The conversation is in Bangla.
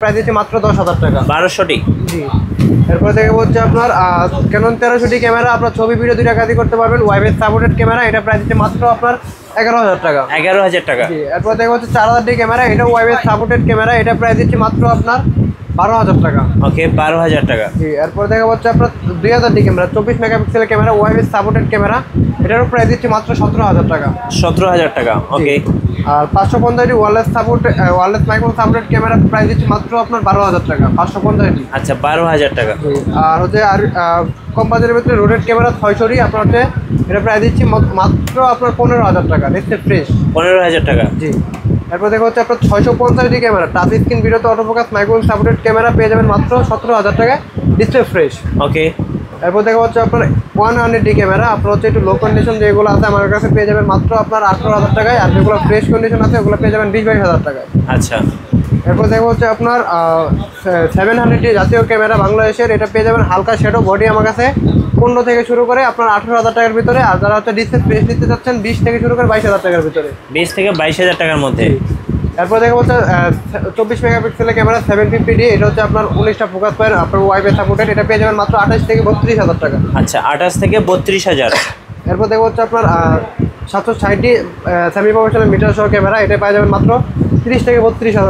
প্রাইস দিচ্ছি মাত্র 10,000 টাকা। 1200টি। জি। এরপর থেকে হচ্ছে আপনার ক্যানন 1300টি ক্যামেরা, আপনার ছবি ভিডিও দুইটা কাজই করতে পারবেন। ওয়াইফাই সাপোর্টেড ক্যামেরা, এটা প্রাইস দিচ্ছে মাত্র আপনার 11,000 টাকা। 11,000 টাকা। জি। এরপর থেকে হচ্ছে 4000টি ক্যামেরা, এটা ওয়াইফাই সাপোর্টেড ক্যামেরা, এটা প্রাইস দিচ্ছে মাত্র আপনার 12,000 টাকা। ওকে, 12,000 টাকা। জি। এরপর দেখা হচ্ছে আপনার 2000টি ক্যামেরা, 24 মেগাপিক্সেলের ক্যামেরা, ওয়াইফাই সাপোর্টেড ক্যামেরা, এটারও প্রাইস দিচ্ছে মাত্র 17,000 টাকা। 17,000 টাকা। ওকে। আর 550টি wireless microphone supported camera price দিচ্ছে মাত্র আপনার 12,000 টাকা। 550টি। আচ্ছা, 12,000 টাকা। আর হচ্ছে কম বাজারের ভিতরে রোটেড ক্যামেরা 600টি, আপনার হচ্ছে এটা প্রাইস দিচ্ছি মাত্র আপনার 15,000 টাকা। Display fresh. 15,000 টাকা। জি। এরপর দেখা হচ্ছে আপনার 650টি ক্যামেরা, টাচ স্ক্রিন ভিডিওতে অটোফোকাস মাইক্রোফোন সাপোর্টেড ক্যামেরা পেয়ে যাবেন মাত্র 17,000 টাকায়। Display fresh. ওকে। এরপর দেখা হচ্ছে আপনার 100টি ক্যামেরা, আপনার হচ্ছে একটু লো কন্ডিশন যেগুলো আছে আমার কাছে পেয়ে যাবেন মাত্র আপনার 18,000 টাকায়। আর যেগুলো ফ্রেশ কন্ডিশন আছে ওগুলো পেয়ে যাবেন 20-22,000 টাকায়। আচ্ছা। এরপর দেখা হচ্ছে আপনার 700টি জাতীয় ক্যামেরা বাংলাদেশের, এটা পেয়ে যাবেন হালকা শ্যাডো বডি আমার কাছে 15 থেকে শুরু করে আপনার 18,000 টাকার ভিতরে। আর যারা হচ্ছে ডিসপ্লে ফ্রেশ নিতে চাচ্ছেন 20 থেকে শুরু করে 22,000 টাকার ভিতরে। 20 থেকে 22,000 টাকার মধ্যে। এরপর দেখা হচ্ছে 24 মেগাপিক্সেলের ক্যামেরা 750D, এটা হচ্ছে আপনার 19টা ফোকাস পয়েন্ট, আপনার ওয়াইফাই সাপোর্টেড, এটা পেয়ে যাবেন মাত্র 28 থেকে 32,000 টাকা। আচ্ছা, 28 থেকে 32,000। এরপর দেখা হচ্ছে আপনার 760টি সেমি প্রফেশনাল মিটার সহ ক্যামেরা, এটা পেয়ে যাবেন মাত্র 30 থেকে 32,000